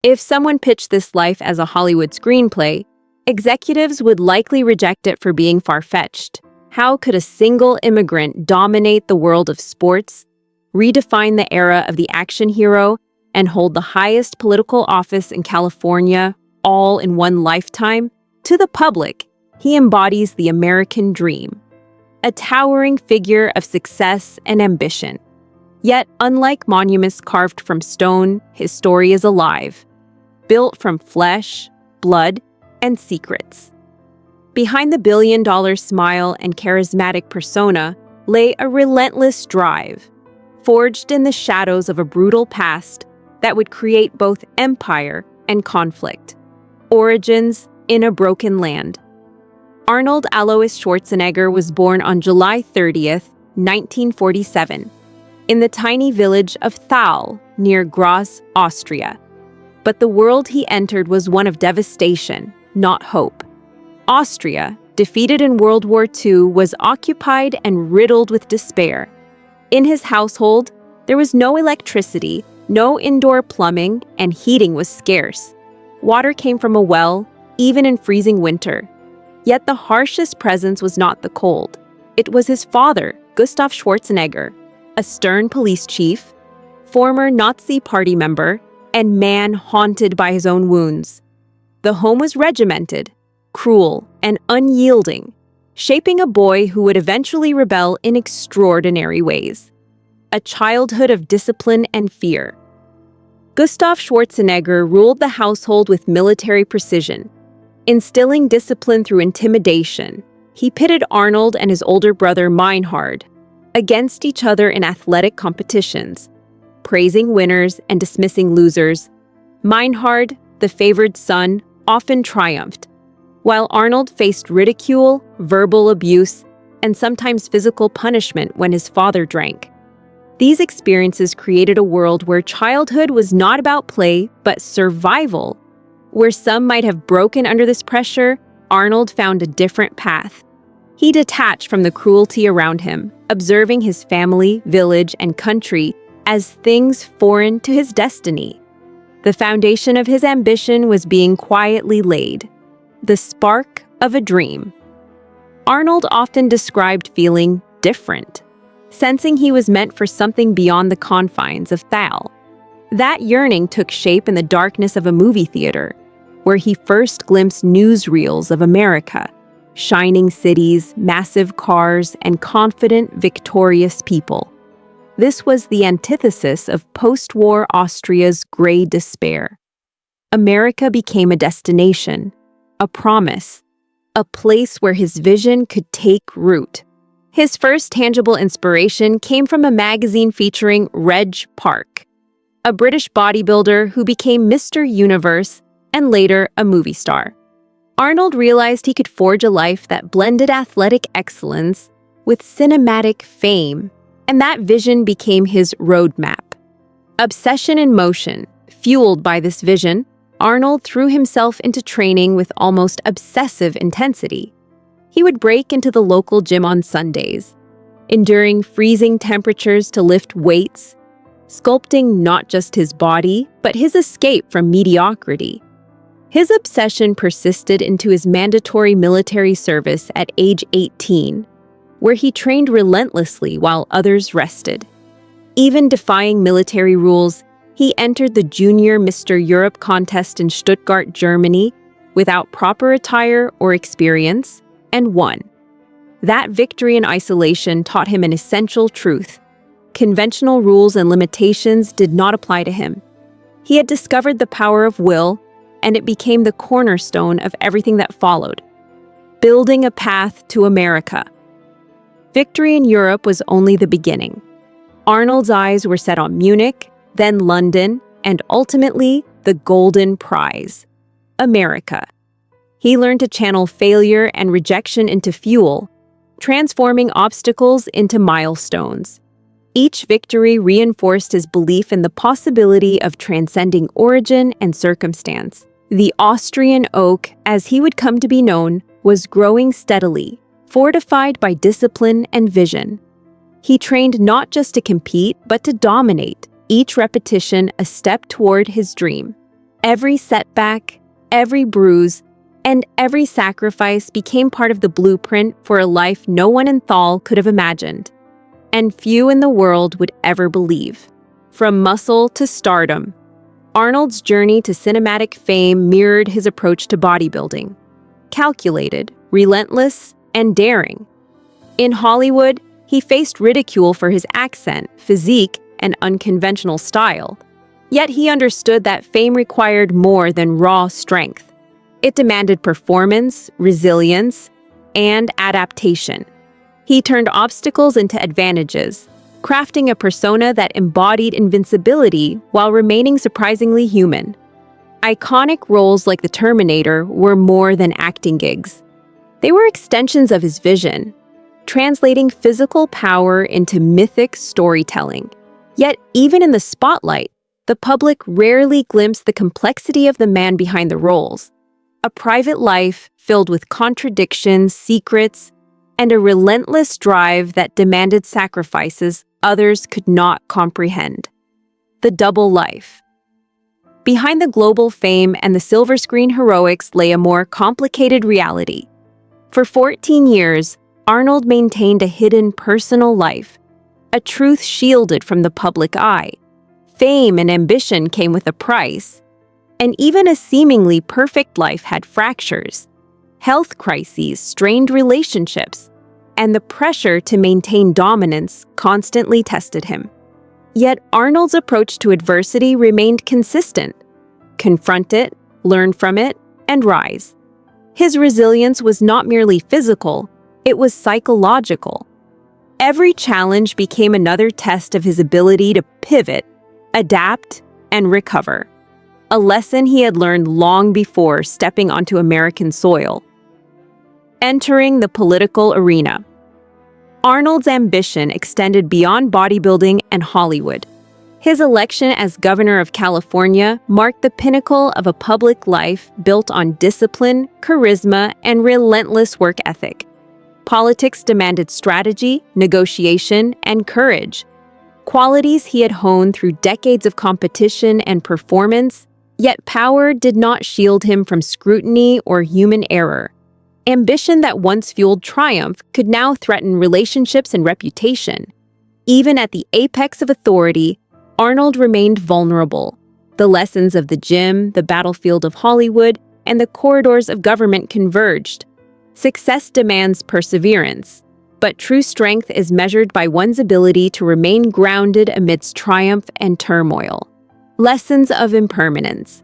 If someone pitched this life as a Hollywood screenplay, executives would likely reject it for being far-fetched. How could a single immigrant dominate the world of sports, redefine the era of the action hero, and hold the highest political office in California, all in one lifetime? To the public, he embodies the American dream, a towering figure of success and ambition. Yet, unlike monuments carved from stone, his story is alive, built from flesh, blood, and secrets. Behind the billion-dollar smile and charismatic persona lay a relentless drive, forged in the shadows of a brutal past that would create both empire and conflict. Origins in a broken land. Arnold Alois Schwarzenegger was born on July 30th, 1947, in the tiny village of Thal, near Graz, Austria. But the world he entered was one of devastation, not hope. Austria, defeated in World War II, was occupied and riddled with despair. In his household, there was no electricity, no indoor plumbing, and heating was scarce. Water came from a well, even in freezing winter. Yet the harshest presence was not the cold. It was his father, Gustav Schwarzenegger, a stern police chief, former Nazi party member, and man haunted by his own wounds. The home was regimented, cruel, and unyielding, shaping a boy who would eventually rebel in extraordinary ways. A childhood of discipline and fear. Gustav Schwarzenegger ruled the household with military precision, instilling discipline through intimidation. He pitted Arnold and his older brother Meinhard against each other in athletic competitions, praising winners and dismissing losers. Meinhard, the favored son, often triumphed, while Arnold faced ridicule, verbal abuse, and sometimes physical punishment when his father drank. These experiences created a world where childhood was not about play, but survival. Where some might have broken under this pressure, Arnold found a different path. He detached from the cruelty around him, observing his family, village, and country as things foreign to his destiny. The foundation of his ambition was being quietly laid, the spark of a dream. Arnold often described feeling different, sensing he was meant for something beyond the confines of Thal. That yearning took shape in the darkness of a movie theater, where he first glimpsed newsreels of America, shining cities, massive cars, and confident, victorious people. This was the antithesis of post-war Austria's gray despair. America became a destination, a promise, a place where his vision could take root. His first tangible inspiration came from a magazine featuring Reg Park, a British bodybuilder who became Mr. Universe and later a movie star. Arnold realized he could forge a life that blended athletic excellence with cinematic fame, and that vision became his roadmap. Obsession in motion, fueled by this vision, Arnold threw himself into training with almost obsessive intensity. He would break into the local gym on Sundays, enduring freezing temperatures to lift weights, sculpting not just his body, but his escape from mediocrity. His obsession persisted into his mandatory military service at age 18, where he trained relentlessly while others rested. Even defying military rules, he entered the Junior Mr. Europe contest in Stuttgart, Germany, without proper attire or experience, and won. That victory in isolation taught him an essential truth. Conventional rules and limitations did not apply to him. He had discovered the power of will, and it became the cornerstone of everything that followed, building a path to America. Victory in Europe was only the beginning. Arnold's eyes were set on Munich, then London, and ultimately the Golden Prize, America. He learned to channel failure and rejection into fuel, transforming obstacles into milestones. Each victory reinforced his belief in the possibility of transcending origin and circumstance. The Austrian oak, as he would come to be known, was growing steadily, fortified by discipline and vision. He trained not just to compete, but to dominate, each repetition a step toward his dream. Every setback, every bruise, and every sacrifice became part of the blueprint for a life no one in Thal could have imagined, and few in the world would ever believe. From muscle to stardom, Arnold's journey to cinematic fame mirrored his approach to bodybuilding: calculated, relentless, and daring. In Hollywood, he faced ridicule for his accent, physique, and unconventional style. Yet he understood that fame required more than raw strength. It demanded performance, resilience, and adaptation. He turned obstacles into advantages, crafting a persona that embodied invincibility while remaining surprisingly human. Iconic roles like the Terminator were more than acting gigs. They were extensions of his vision, translating physical power into mythic storytelling. Yet, even in the spotlight, the public rarely glimpsed the complexity of the man behind the roles. A private life filled with contradictions, secrets, and a relentless drive that demanded sacrifices others could not comprehend. The double life. Behind the global fame and the silver screen heroics lay a more complicated reality. For 14 years, Arnold maintained a hidden personal life, a truth shielded from the public eye. Fame and ambition came with a price, and even a seemingly perfect life had fractures. Health crises strained relationships, and the pressure to maintain dominance constantly tested him. Yet Arnold's approach to adversity remained consistent: confront it, learn from it, and rise. His resilience was not merely physical, it was psychological. Every challenge became another test of his ability to pivot, adapt, and recover. A lesson he had learned long before stepping onto American soil. Entering the political arena. Arnold's ambition extended beyond bodybuilding and Hollywood. His election as governor of California marked the pinnacle of a public life built on discipline, charisma, and relentless work ethic. Politics demanded strategy, negotiation, and courage, qualities he had honed through decades of competition and performance. Yet power did not shield him from scrutiny or human error. Ambition that once fueled triumph could now threaten relationships and reputation. Even at the apex of authority, Arnold remained vulnerable. The lessons of the gym, the battlefield of Hollywood, and the corridors of government converged. Success demands perseverance, but true strength is measured by one's ability to remain grounded amidst triumph and turmoil. Lessons of impermanence.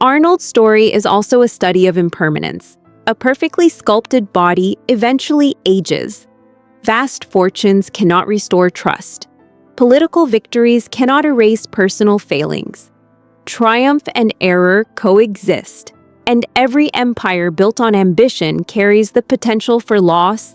Arnold's story is also a study of impermanence. A perfectly sculpted body eventually ages. Vast fortunes cannot restore trust. Political victories cannot erase personal failings. Triumph and error coexist, and every empire built on ambition carries the potential for loss.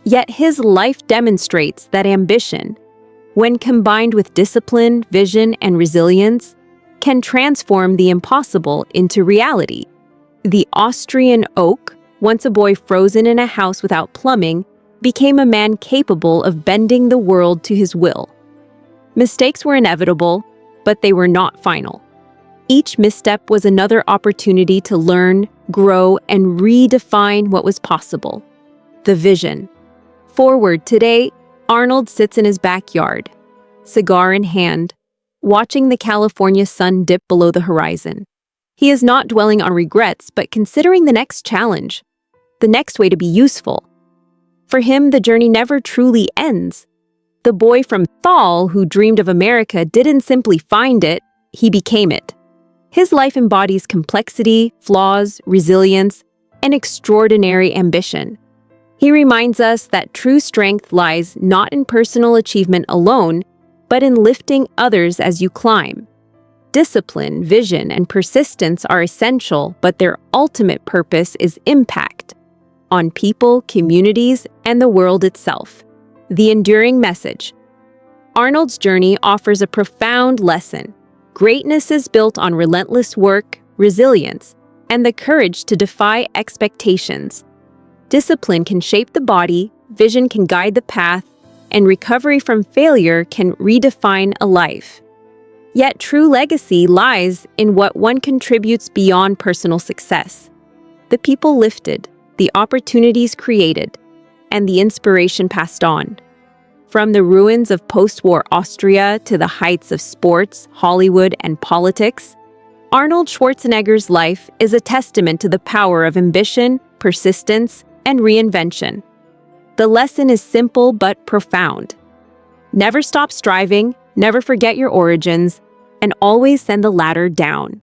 Yet his life demonstrates that ambition, when combined with discipline, vision, and resilience, can transform the impossible into reality. The Austrian oak, once a boy frozen in a house without plumbing, became a man capable of bending the world to his will. Mistakes were inevitable, but they were not final. Each misstep was another opportunity to learn, grow, and redefine what was possible. The vision. Forward today, Arnold sits in his backyard, cigar in hand, watching the California sun dip below the horizon. He is not dwelling on regrets, but considering the next challenge, the next way to be useful. For him, the journey never truly ends. The boy from Thal who dreamed of America didn't simply find it, he became it. His life embodies complexity, flaws, resilience, and extraordinary ambition. He reminds us that true strength lies not in personal achievement alone, but in lifting others as you climb. Discipline, vision, and persistence are essential, but their ultimate purpose is impact on people, communities, and the world itself. The enduring message. Arnold's journey offers a profound lesson. Greatness is built on relentless work, resilience, and the courage to defy expectations. Discipline can shape the body, vision can guide the path, and recovery from failure can redefine a life. Yet true legacy lies in what one contributes beyond personal success. The people lifted, the opportunities created, and the inspiration passed on. From the ruins of post-war Austria to the heights of sports, Hollywood, and politics, Arnold Schwarzenegger's life is a testament to the power of ambition, persistence, and reinvention. The lesson is simple but profound. Never stop striving, never forget your origins, and always send the ladder down.